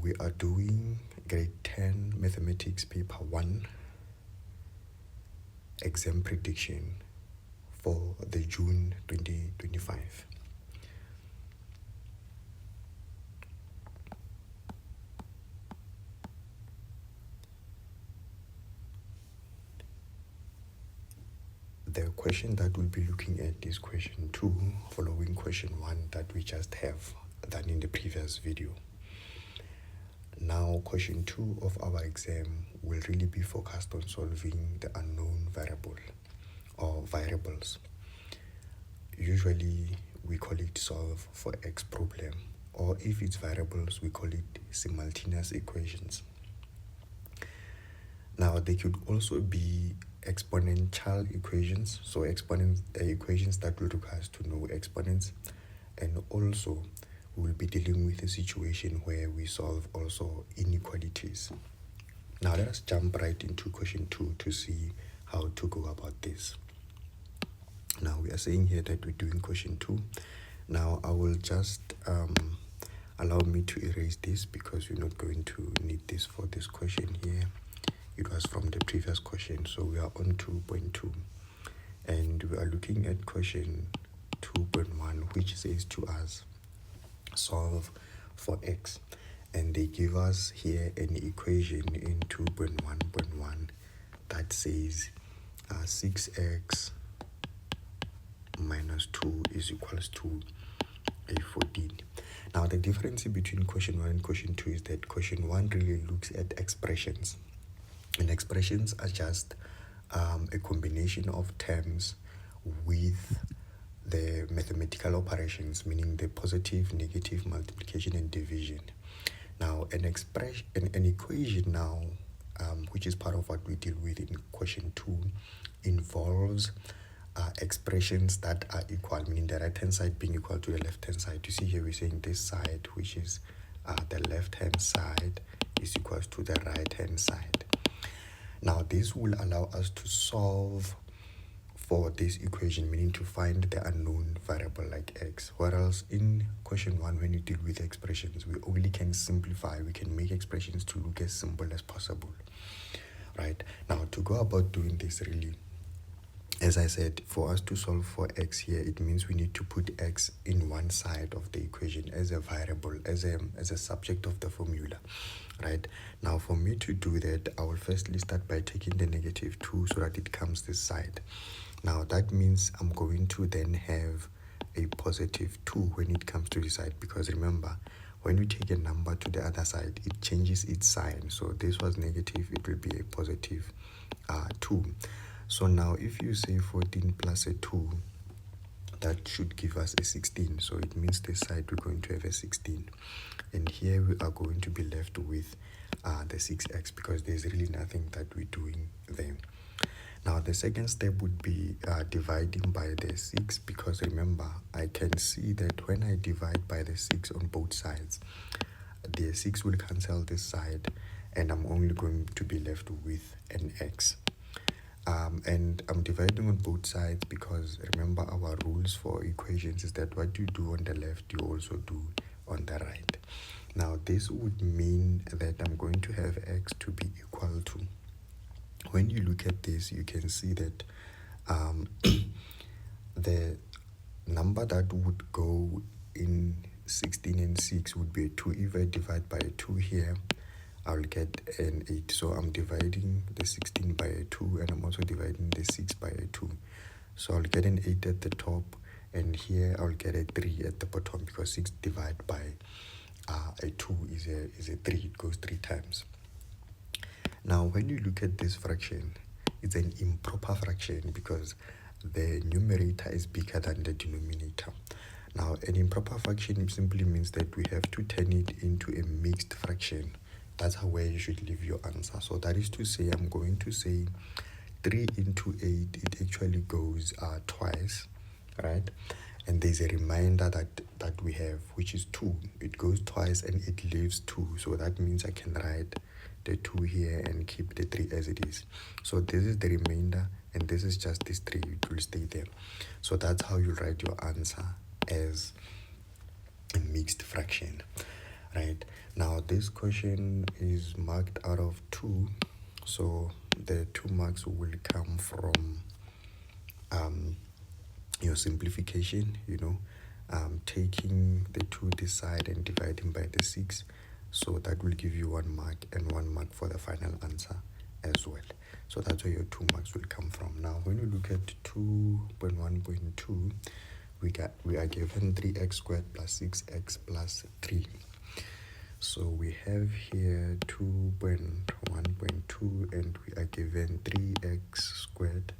We are doing grade 10 mathematics paper 1 exam prediction for the June 2025. The question that we'll be looking at is question 2, following question 1 that we just have done in the previous video. Now, question 2 of our exam will really be focused on solving the unknown variable or variables. Usually, we call it solve for x problem, or if it's variables, we call it simultaneous equations. Now, they could also be exponential equations, so equations that will require us to know exponents, and also we will be dealing with a situation where we solve also inequalities. Now let us jump right into question 2 to see how to go about this. Now we are saying here that we're doing question 2. Now I will just allow me to erase this because we're not going to need this for this question here. It was from the previous question, so we are on 2.2 and we are looking at question 2.1, which says to us solve for x, and they give us here an equation in 2.1.1 that says 6x minus 2 is equals to a 14. Now the difference between question 1 and question 2 is that question 1 really looks at expressions, and expressions are just a combination of terms with the mathematical operations, meaning the positive, negative, multiplication, and division. Now, an equation now, which is part of what we deal with in question 2, involves expressions that are equal, meaning the right-hand side being equal to the left-hand side. You see here we're saying this side, which is the left-hand side, is equals to the right-hand side. Now, this will allow us to solve for this equation, meaning to find the unknown variable like x. Whereas in question 1, when you deal with expressions, we only can simplify, we can make expressions to look as simple as possible, right? Now, to go about doing this really, as I said, for us to solve for x here, it means we need to put x in one side of the equation as a variable, as a subject of the formula, right? Now, for me to do that, I will firstly start by taking the negative 2 so that it comes this side. Now, that means I'm going to then have a positive 2 when it comes to the side, because remember, when we take a number to the other side, it changes its sign. So this was negative, it will be a positive 2. So now if you say 14 plus a 2, that should give us a 16. So it means this side we're going to have a 16. And here we are going to be left with the 6x, because there's really nothing that we're doing there. Now the second step would be dividing by the 6, because remember, I can see that when I divide by the 6 on both sides, the 6 will cancel this side and I'm only going to be left with an x. And I'm dividing on both sides because remember, our rules for equations is that what you do on the left, you also do on the right. Now this would mean that I'm going to have x to be equal to, when you look at this, you can see that the number that would go in 16 and 6 would be a 2. If I divide by a 2 here, I'll get an 8. So I'm dividing the 16 by a 2, and I'm also dividing the 6 by a 2. So I'll get an 8 at the top, and here I'll get a 3 at the bottom, because 6 divided by a 2 is a 3. It goes 3 times. Now, when you look at this fraction, it's an improper fraction because the numerator is bigger than the denominator. Now, an improper fraction simply means that we have to turn it into a mixed fraction. That's where you should leave your answer. So that is to say, I'm going to say 3 into 8, it actually goes twice, right? And there's a remainder that we have, which is 2. It goes twice and it leaves 2. So that means I can write the 2 here and keep the 3 as it is. So this is the remainder, and this is just this 3. It will stay there. So that's how you write your answer, as a mixed fraction. right? Now this question is marked out of 2, so the 2 marks will come from your simplification, taking the 2 this side and dividing by the 6, so that will give you 1 mark and 1 mark for the final answer as well. So that's where your 2 marks will come from. Now when we look at 2.1.2, we are given 3x squared plus 6x plus 3. So we have here 2.1.2 and we are given 3x squared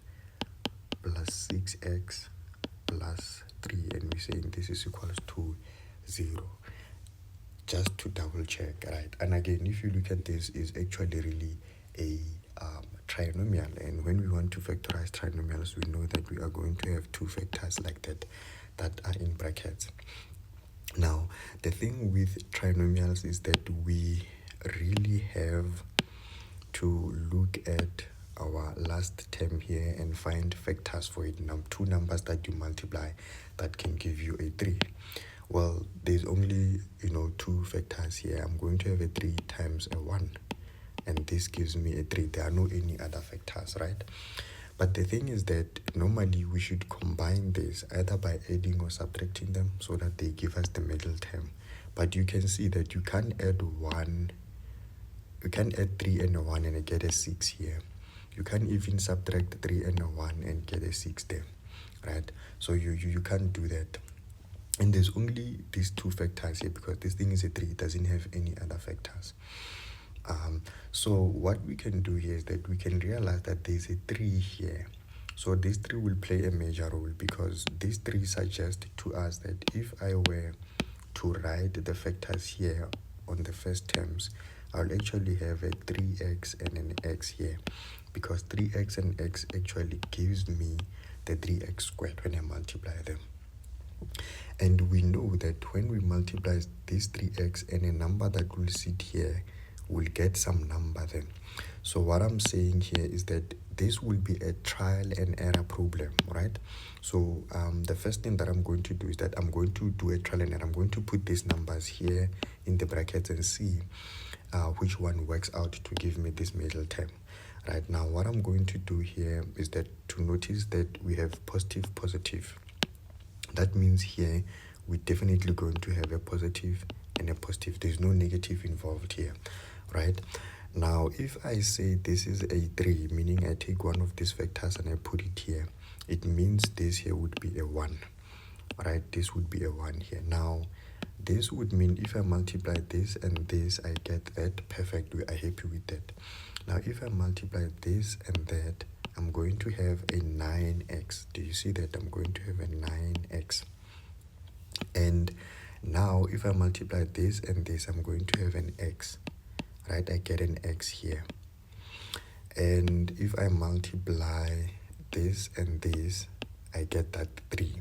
plus 6x plus 3, and we're saying this is equals to 0. Just to double check, right? And again, if you look at this, is actually really a trinomial, and when we want to factorize trinomials, we know that we are going to have 2 factors like that are in brackets. Now the thing with trinomials is that we really have to look at our last term here and find factors for it. Now 2 numbers that you multiply that can give you a 3. Well, there's only 2 factors here. I'm going to have a 3 times a 1, and this gives me a 3. There are no any other factors, right? But the thing is that normally we should combine this either by adding or subtracting them so that they give us the middle term. But you can see that you can't add 3 and a 1 and get a 6 here. You can't even subtract 3 and a 1 and get a 6 there, right? So you can't do that. And there's only these 2 factors here because this thing is a 3. It doesn't have any other factors. So what we can do here is that we can realize that there's a 3 here. So this 3 will play a major role because this 3 suggests to us that if I were to write the factors here on the first terms, I'll actually have a 3x and an x here, because 3x and x actually gives me the 3x squared when I multiply them. And we know that when we multiply this 3x and a number that will sit here, we'll get some number then. So what I'm saying here is that this will be a trial and error problem, right? So the first thing that I'm going to do is that I'm going to do a trial and error. I'm going to put these numbers here in the brackets and see which one works out to give me this middle term. Right now, what I'm going to do here is that to notice that we have positive. That means here we're definitely going to have a positive and a positive. There's no negative involved here, right? Now, if I say this is a 3, meaning I take one of these vectors and I put it here, it means this here would be a 1, right? This would be a 1 here. Now, this would mean if I multiply this and this, I get that. Perfect. We are happy with that. Now, if I multiply this and that, I'm going to have a 9x. Do you see that? I'm going to have a 9x. And now, if I multiply this and this, I'm going to have an x. Right? I get an x here. And if I multiply this and this, I get that 3.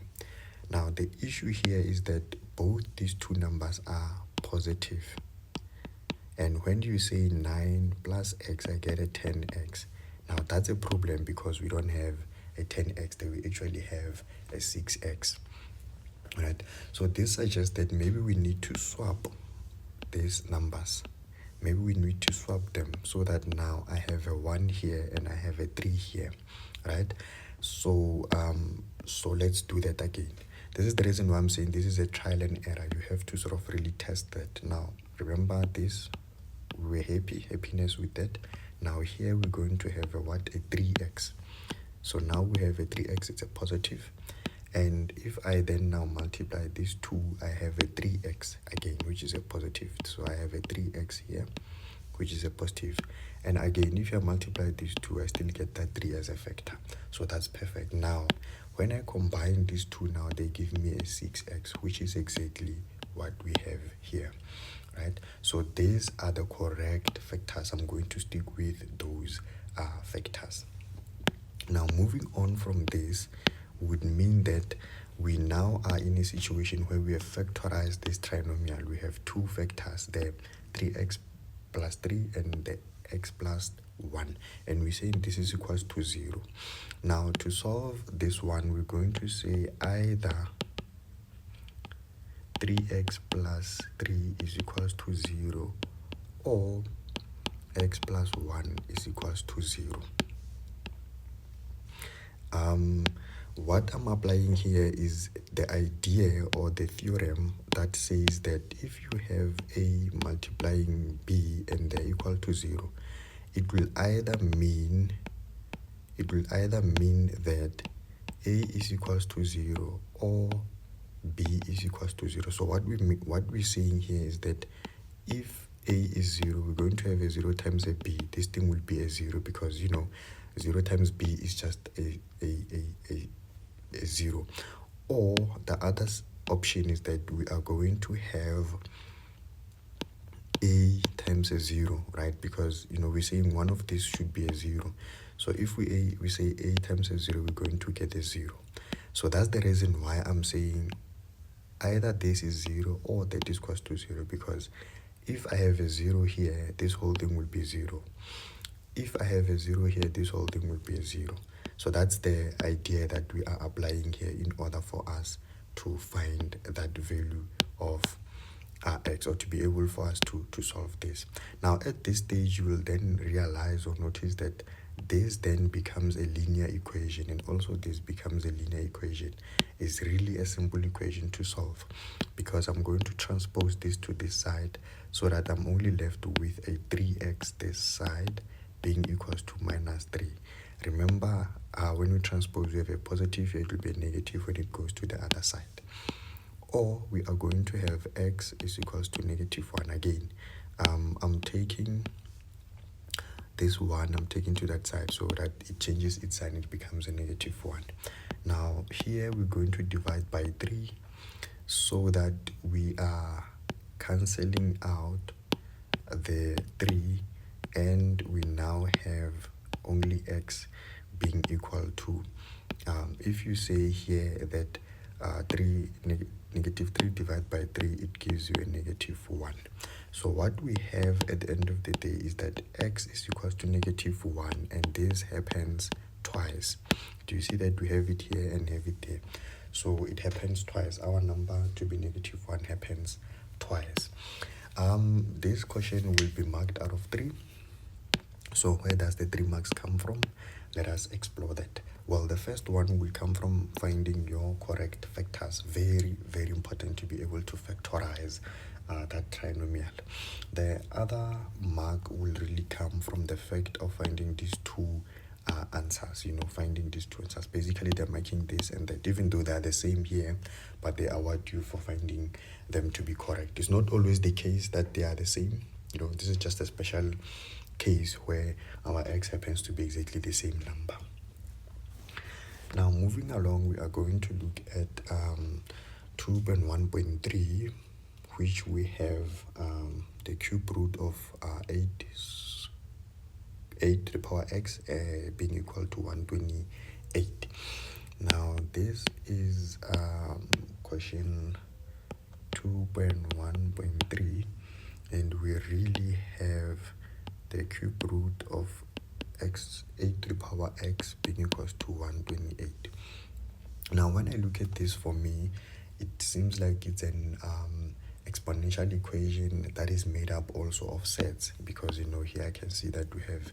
Now, the issue here is that both these 2 numbers are positive. And when you say 9 plus x, I get a 10x. Now, that's a problem because we don't have a 10x, that we actually have a 6x. Right? So this suggests that maybe we need to swap these numbers. Maybe we need to swap them so that now I have a 1 here and I have a 3 here, right? So let's do that again. This is the reason why I'm saying this is a trial and error. You have to sort of really test that. Now, remember this, we were happiness with that. Now here we're going to have a 3x. So now we have a 3x, it's a positive. And if I then now multiply these 2, I have a 3x again, which is a positive. So I have a 3x here, which is a positive. And again, if I multiply these 2, I still get that 3 as a factor. So that's perfect. Now, when I combine these 2 now, they give me a 6x, which is exactly what we have here, right? So these are the correct factors. I'm going to stick with those factors. Now, moving on from this would mean that we now are in a situation where we have factorized this trinomial. We have 2 factors, the 3x plus 3 and the x plus 1, and we're saying this is equals to 0. Now, to solve this one, we're going to say either 3x plus 3 is equals to 0, or x plus 1 is equals to 0. What I'm applying here is the idea or the theorem that says that if you have a multiplying b and they're equal to 0, it will either mean that a is equals to 0 or b is equals to 0. So what we're saying here is that if a is 0, we're going to have a 0 times a b. This thing will be a 0 because 0 times b is just a 0. Or the other option is that we are going to have a times a 0, right? Because we're saying one of these should be a 0. So if we say a times a 0, we're going to get a 0. So that's the reason why I'm saying either this is 0 or that is equals to 0, because if I have a 0 here, this whole thing will be 0. If I have a 0 here, this whole thing will be a 0. So that's the idea that we are applying here in order for us to find that value of x, or to be able for us to solve this. Now at this stage, you will then realize or notice that this then becomes a linear equation, and also this becomes a linear equation. It's really a simple equation to solve, because I'm going to transpose this to this side so that I'm only left with a 3x this side being equals to minus 3. Remember, when we transpose, we have a positive here, it will be a negative when it goes to the other side. Or we are going to have x is equals to negative 1 again. I'm taking this 1, I'm taking to that side so that it changes its sign, it becomes a negative 1. Now here we're going to divide by 3 so that we are cancelling out the 3, and we now have only x being equal to, if you say here that negative 3 divided by 3, it gives you a negative 1. So what we have at the end of the day is that x is equals to negative 1, and this happens twice. Do you see that we have it here and have it there? So it happens twice. Our number to be negative 1 happens twice. This question will be marked out of 3. So where does the 3 marks come from? Let us explore that. Well, the first one will come from finding your correct factors. Very, very important to be able to factorize that trinomial. The other mark will really come from the fact of finding these two answers, finding these two answers. Basically, they're making this and that, even though they're the same here, but they award you for finding them to be correct. It's not always the case that they are the same. This is just a special case where our x happens to be exactly the same number. Now moving along, we are going to look at 2.1.3, which we have the cube root of 8 to the power x being equal to 128. Now this is question 2.1.3, and we really have the cube root of 8 to the power x being equals to 128. Now when I look at this, for me it seems like it's an exponential equation that is made up also of sets, because here I can see that we have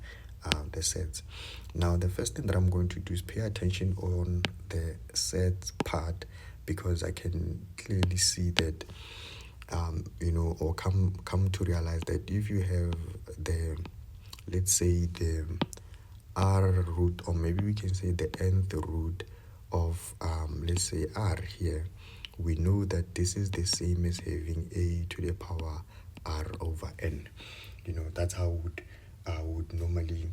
the sets. Now the first thing that I'm going to do is pay attention on the sets part, because I can clearly see that or come to realize that if you have the, let's say, the r root, or maybe we can say the nth root of let's say r here, we know that this is the same as having a to the power r over n. That's how I would normally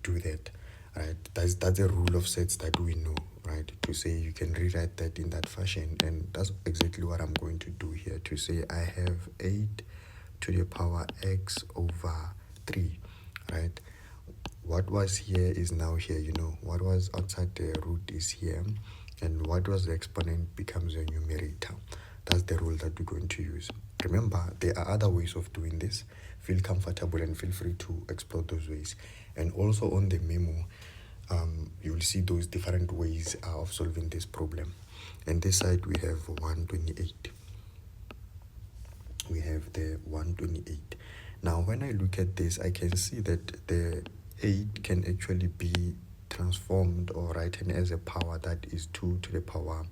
do that, right? That's a rule of sets that we know, right? To say you can rewrite that in that fashion, and that's exactly what I'm going to do here, to say I have 8 to the power x over 3, right? What was here is now here. What was outside the root is here, and what was the exponent becomes a numerator. That's the rule that we're going to use. Remember, there are other ways of doing this. Feel comfortable and feel free to explore those ways. And also on the memo, you will see those different ways of solving this problem. And this side we have 128. We have the 128. Now when I look at this, I can see that the 8 can actually be transformed or written as a power that is 2 to the power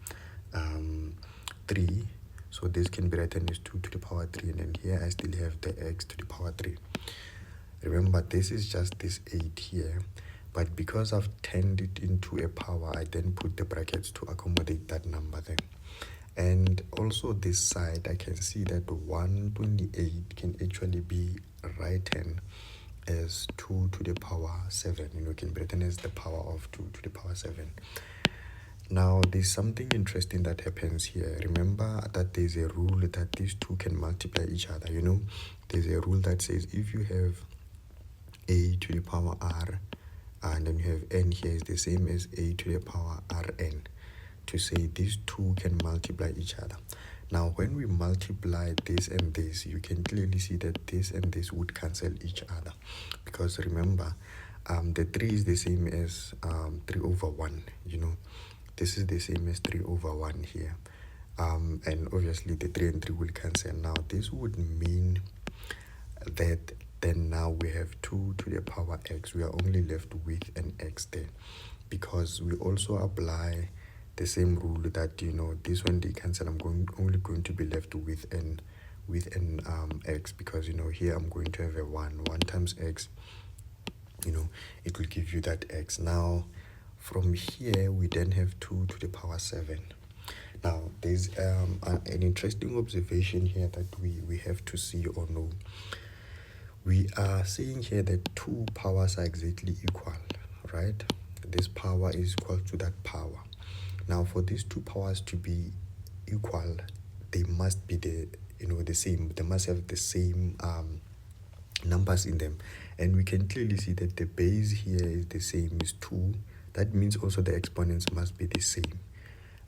3. So this can be written as 2 to the power 3, and then here I still have the x to the power 3. Remember, this is just this 8 here, but because I've turned it into a power, I then put the brackets to accommodate that number there. And also this side, I can see that 128 can actually be written as 2 to the power 7. Can be written as the power of 2 to the power 7. Now, there's something interesting that happens here. Remember that there's a rule that these two can multiply each other. There's a rule that says if you have a to the power r, and then you have n here is the same as a to the power rn, to say these two can multiply each other. Now, when we multiply this and this, you can clearly see that this and this would cancel each other. Because remember, the 3 is the same as 3 over 1, This is the same as 3 over 1 here. And obviously the 3 and 3 will cancel. Now, this would mean that then now we have 2 to the power x. We are only left with an x there, because we also apply the same rule that this one they cancel. I'm only going to be left with an x, because here I'm going to have a 1 times x, it will give you that x. Now from here we then have 2 to the power 7. Now there's an interesting observation here that we have to see or know. We are saying here that two powers are exactly equal, right? This power is equal to that power. Now, for these two powers to be equal, they must be the same. They must have the same numbers in them, and we can clearly see that the base here is the same, is 2. That means also the exponents must be the same,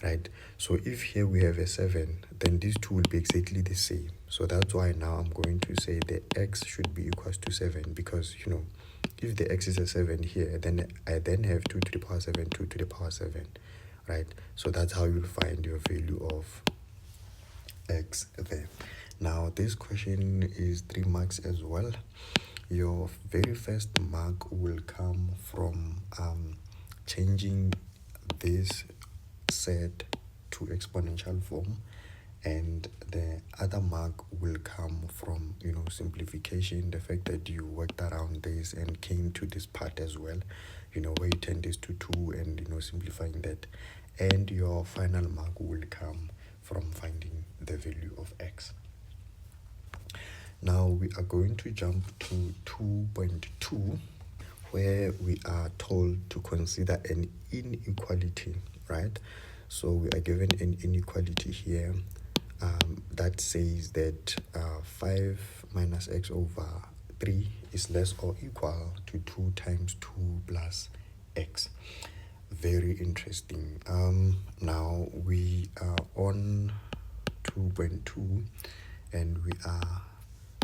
right? So if here we have a 7, then these two will be exactly the same. So that's why now I'm going to say the x should be equals to 7, because if the x is a 7 here, then I then have 2 to the power 7, 2 to the power 7, right? So that's how you'll find your value of x there. Now this question is 3 marks as well. Your very first mark will come from changing this set to exponential form, and the other mark will come from simplification, the fact that you worked around this and came to this part as well, where you turn this to 2 and simplifying that. And your final mark will come from finding the value of x. Now we are going to jump to 2.2, where we are told to consider an inequality, right? So we are given an inequality here that says that 5 minus x over 3 is less or equal to 2 times 2 plus x. Very interesting. Now we are on 2.2, and we are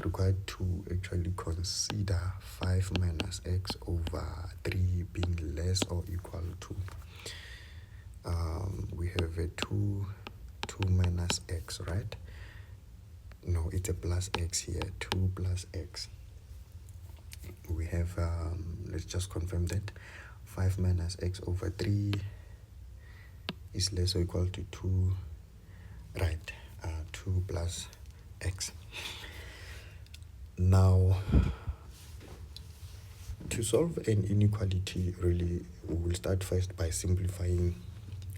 required to actually consider 5 minus x over 3 being less or equal to we have a 2 minus x, right? No, it's a plus x here. 2 plus x. We have let's just confirm that 5 minus x over 3 is less or equal to 2, right? 2 plus x. Now, to solve an inequality, really, we will start first by simplifying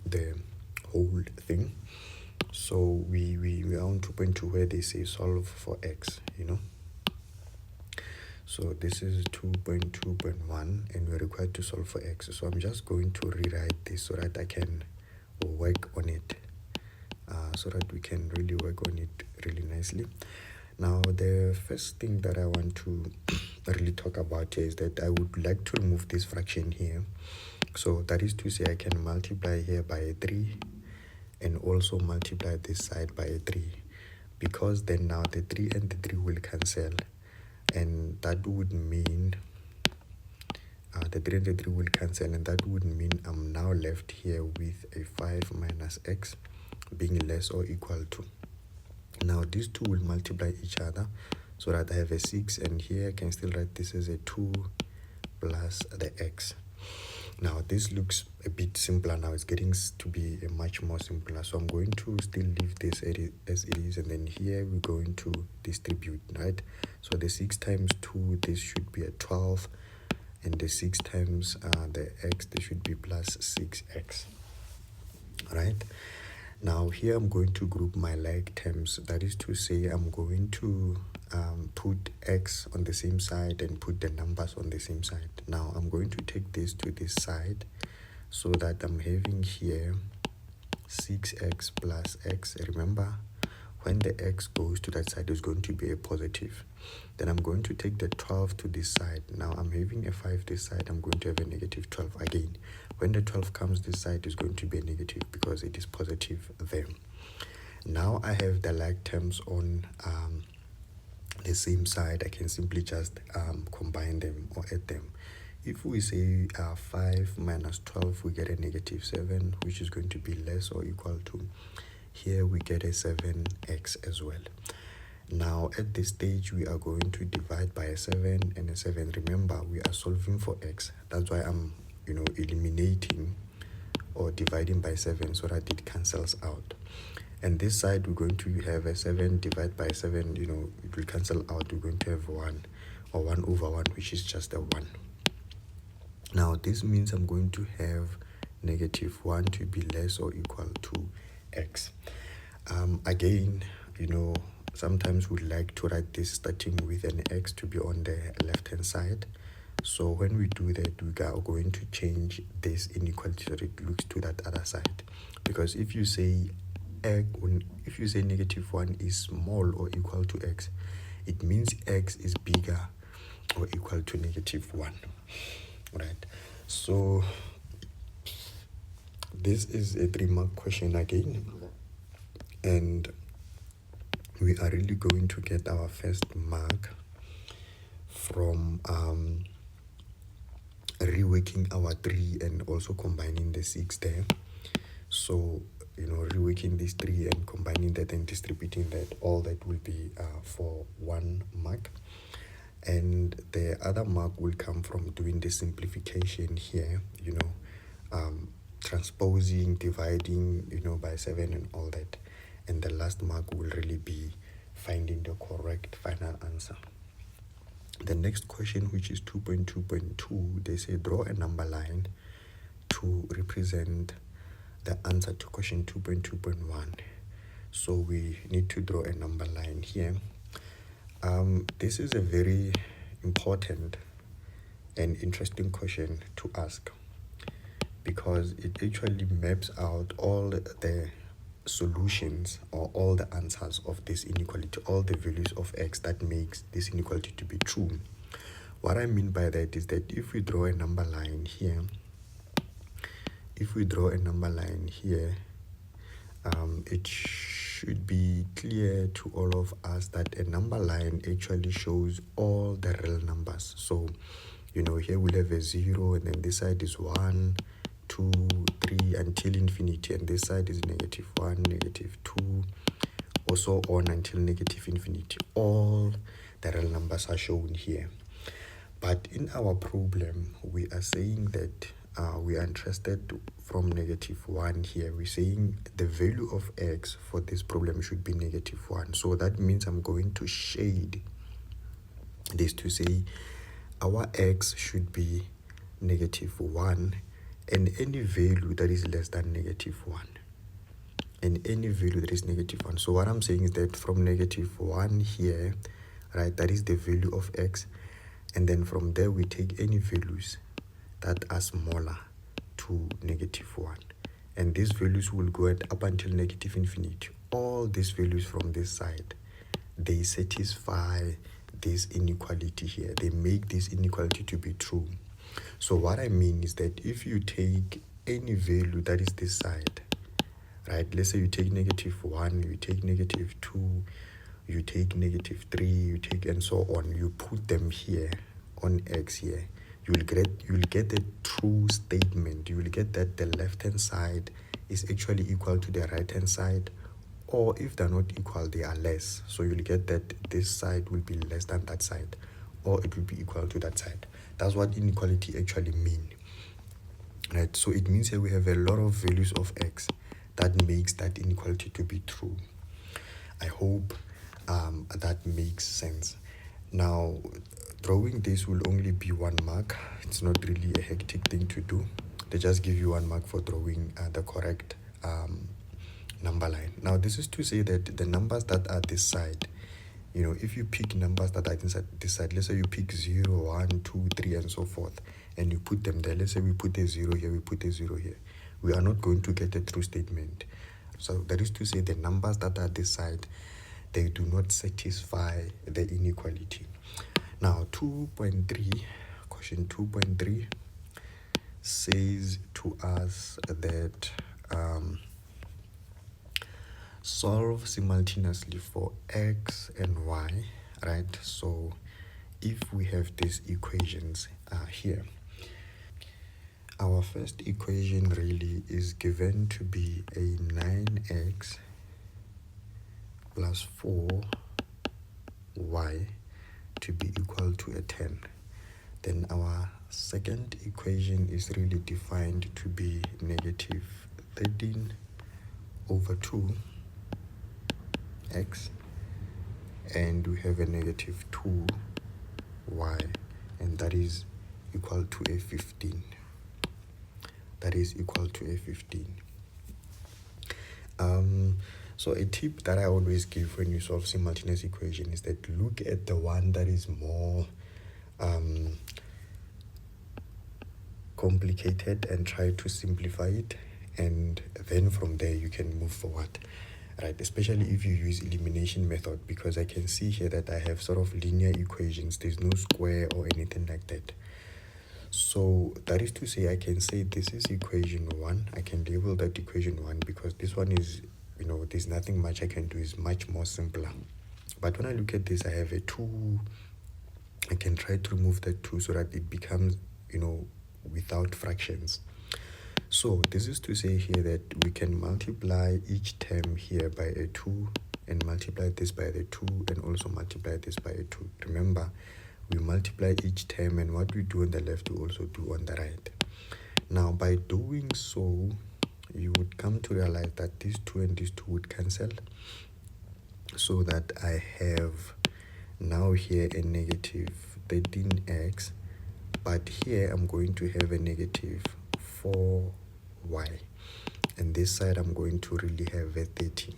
the whole thing. So we are on 2.2, where they say solve for x, So this is 2.2.1, and we're required to solve for x. So I'm just going to rewrite this so that I can work on it, so that we can really work on it really nicely. Now, the first thing that I want to really talk about is that I would like to remove this fraction here. So that is to say, I can multiply here by a 3 and also multiply this side by a 3, because then now the 3 and the 3 will cancel, and that would mean the 3 and the 3 will cancel, and that would mean I'm now left here with a 5 minus x being less or equal to. Now these two will multiply each other so that I have a 6, and here I can still write this as a 2 plus the x. Now this looks a bit simpler now. It's getting to be a much more simpler. So I'm going to still leave this as it is, and then here we're going to distribute, right? So the 6 times 2, this should be a 12, and the 6 times the x, this should be plus 6x, right? Now here I'm going to group my like terms. That is to say, I'm going to put x on the same side and put the numbers on the same side. Now I'm going to take this to this side so that I'm having here 6x plus x. Remember, when the x goes to that side, it's going to be a positive. Then I'm going to take the 12 to this side. Now I'm having a 5 this side. I'm going to have a negative 12 again. When the 12 comes this side, it's going to be a negative because it is positive there. Now I have the like terms on the same side. I can simply just combine them or add them. If we say 5 minus 12, we get a negative 7, which is going to be less or equal to, here we get a 7x as well. Now at this stage, we are going to divide by a 7 and a 7. Remember, we are solving for x. That's why I'm eliminating or dividing by 7 so that it cancels out. And this side, we're going to have a 7 divided by 7, it will cancel out. We're going to have 1 or 1 over 1, which is just a 1. Now this means I'm going to have negative 1 to be less or equal to x. Again, sometimes we like to write this starting with an x to be on the left hand side. So when we do that, we are going to change this inequality so that it looks to that other side. Because if you say negative 1 is small or equal to x, it means x is bigger or equal to negative 1, right? So this is a 3-mark question again, and we are really going to get our first mark from reworking our 3 and also combining the 6 there. So reworking these 3 and combining that and distributing that, all that will be for 1 mark. And the other mark will come from doing the simplification here, transposing, dividing, by 7 and all that. And the last mark will really be finding the correct final answer. The next question, which is 2.2.2, they say draw a number line to represent the answer to question 2.2.1. So we need to draw a number line here. This is a very important and interesting question to ask because it actually maps out all the solutions or all the answers of this inequality, all the values of x that makes this inequality to be true. What I mean by that is that if we draw a number line here, it should be clear to all of us that a number line actually shows all the real numbers. So, here we'll have a 0, and then this side is 1, 2, 3 until infinity, and this side is negative 1, negative 2, also on until negative infinity. All the real numbers are shown here. But in our problem, we are saying that we are interested from negative 1 here. We're saying the value of x for this problem should be negative 1. So that means I'm going to shade this to say our x should be negative 1 and any value that is less than negative 1. And any value that is negative 1. So what I'm saying is that from negative 1 here, right, that is the value of x. And then from there, we take any values that are smaller to negative 1. And these values will go up until negative infinity. All these values from this side, they satisfy this inequality here. They make this inequality to be true. So what I mean is that if you take any value that is this side, right, let's say you take negative 1, you take negative 2, you take negative 3, you take and so on, you put them here on x here, you'll get a true statement. You will get that the left hand side is actually equal to the right hand side, or if they're not equal, they are less. So you'll get that this side will be less than that side, or it will be equal to that side. That's what inequality actually mean, right? So it means that we have a lot of values of x that makes that inequality to be true. I hope that makes sense. Now, drawing this will only be 1 mark. It's not really a hectic thing to do. They just give you 1 mark for drawing the correct number line. Now, this is to say that the numbers that are this side, if you pick numbers that are inside this side, let's say you pick 0, 1, 2, 3, and so forth, and you put them there. Let's say we put a 0 here, we put a 0 here. We are not going to get a true statement. So that is to say the numbers that are this side, they do not satisfy the inequality. Now, 2.3, question 2.3 says to us that solve simultaneously for x and y, right? So if we have these equations here, our first equation really is given to be a 9x plus 4y to be equal to a 10. Then our second equation is really defined to be negative 13 over 2x, and we have a negative 2y, and that is equal to a 15. That is equal to a 15. So a tip that I always give when you solve simultaneous equation is that look at the one that is more complicated and try to simplify it, and then from there you can move forward, right? Especially if you use elimination method, because I can see here that I have sort of linear equations. There's no square or anything like that. So that is to say, I can say this is equation 1. I can label that equation 1 because this one is, there's nothing much I can do. It's much more simpler. But when I look at this, I have a 2. I can try to remove that 2 so that it becomes, without fractions. So this is to say here that we can multiply each term here by a 2 and multiply this by the 2 and also multiply this by a 2. Remember, we multiply each term, and what we do on the left we also do on the right. Now by doing so, you would come to realize that these 2 and these 2 would cancel, so that I have now here a negative 13x, but here I'm going to have a negative 4y, and this side I'm going to really have a 30,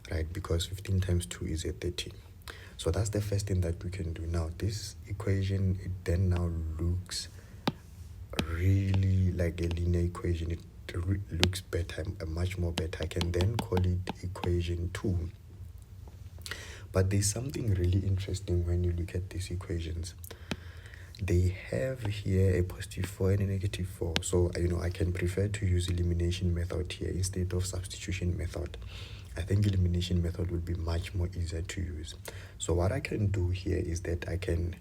right? Because 15 times 2 is a 30. So that's the first thing that we can do. Now this equation, it then now looks really like a linear equation. It looks better, much more better. I can then call it equation 2. But there's something really interesting when you look at these equations. They have here a positive 4 and a negative 4. So, I can prefer to use elimination method here instead of substitution method. I think elimination method will be much more easier to use. So what I can do here is that I can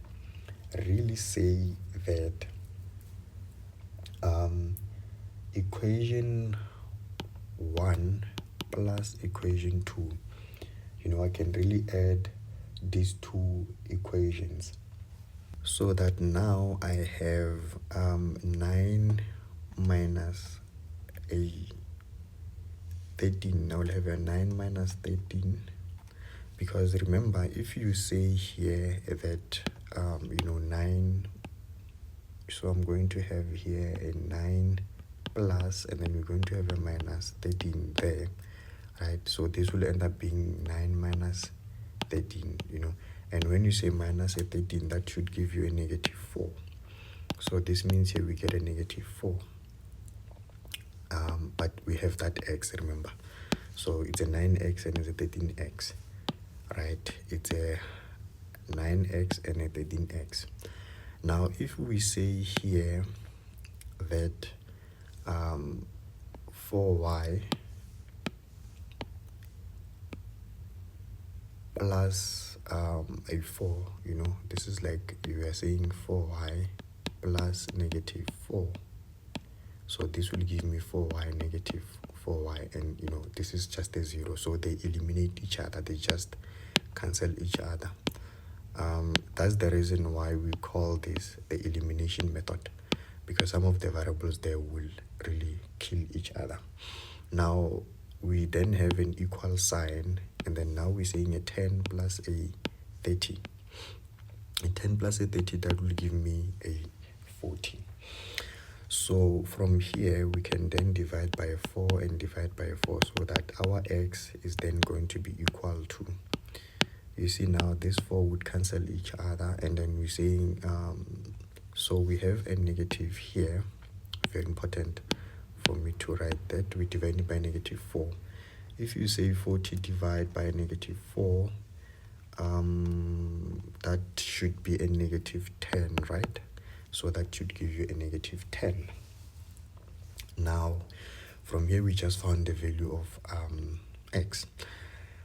really say that equation 1 plus equation 2, I can really add these two equations, so that now I have 9 minus a 13. I will have a 9 minus 13, because remember, if you say here that 9, so I'm going to have here a 9 plus, and then we're going to have a minus 13 there, right? So this will end up being 9 minus 13, and when you say minus a 13, that should give you a negative 4. So this means here we get a negative 4. But we have that x, remember. So it's a 9x and it's a 13x, right? It's a 9x and a 13x. Now, if we say here that 4y plus a 4, this is like you are saying 4y plus negative 4. So this will give me 4y negative 4y, and this is just a 0, so they eliminate each other, they just cancel each other. That's the reason why we call this the elimination method, because some of the variables there will really kill each other. Now we then have an equal sign, and then now we're saying a 10 plus a 30. A 10 plus a 30, that will give me a 40. So from here we can then divide by 4 and divide by 4, so that our x is then going to be equal to, you see now this 4 would cancel each other, and then we're saying so we have a negative here. Very important for me to write that. We divide it by negative 4. If you say 40 divided by negative 4, that should be a negative 10, right? So that should give you a negative 10. Now from here we just found the value of x.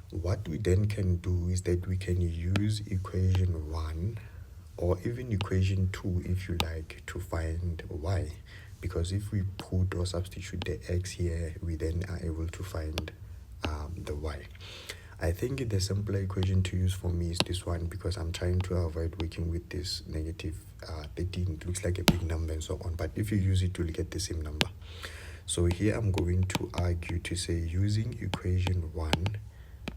What we then can do is that we can use equation 1 or even equation 2 if you like to find y, because if we put or substitute the x here, we then are able to find the y. I think the simpler equation to use for me is this one, because I'm trying to avoid working with this negative 13. It looks like a big number and so on, but if you use it, you'll get the same number. So here I'm going to argue to say using equation 1,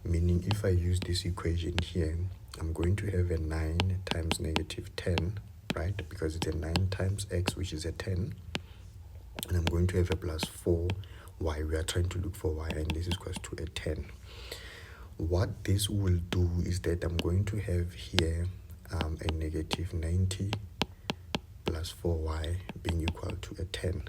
meaning if I use this equation here, I'm going to have a 9 times negative 10, right? Because it's a 9 times x, which is a 10. And I'm going to have a plus 4y. We are trying to look for y, and this is equals to a 10. What this will do is that I'm going to have here a negative 90 plus 4y being equal to a 10.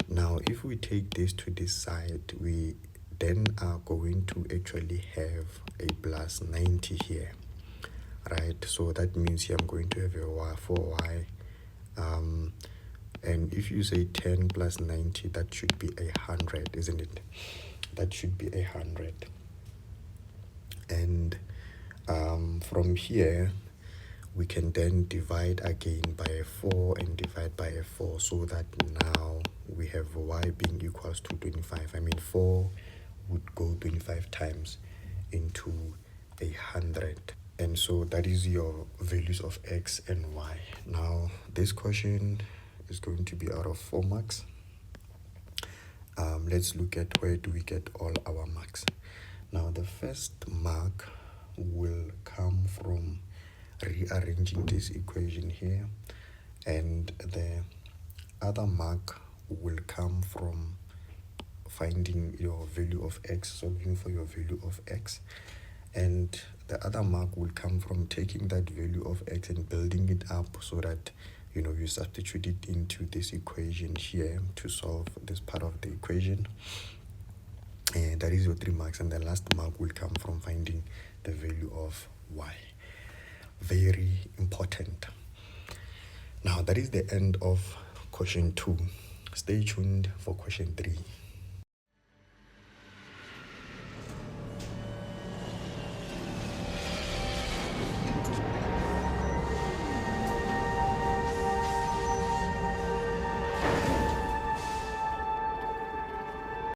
Now if we take this to this side, we then are going to actually have a plus 90 here, right? So that means here I'm going to have a 4y, and if you say 10 plus 90, that should be 100, isn't it? That should be 100. And from here we can then divide again by a 4 and divide by a 4, so that now we have y being equals to 25. I mean 4 would go 25 times into 100, and so that is your values of x and y. Now this question is going to be out of 4 marks. Let's look at where do we get all our marks. Now the first mark will come from rearranging this equation here, and the other mark will come from finding your value of x, solving for your value of x, and the other mark will come from taking that value of x and building it up so that you substitute it into this equation here to solve this part of the equation. And that is your 3 marks, and the last mark will come from finding the value of y. Very important. Now that is the end of question 2. Stay tuned for question 3.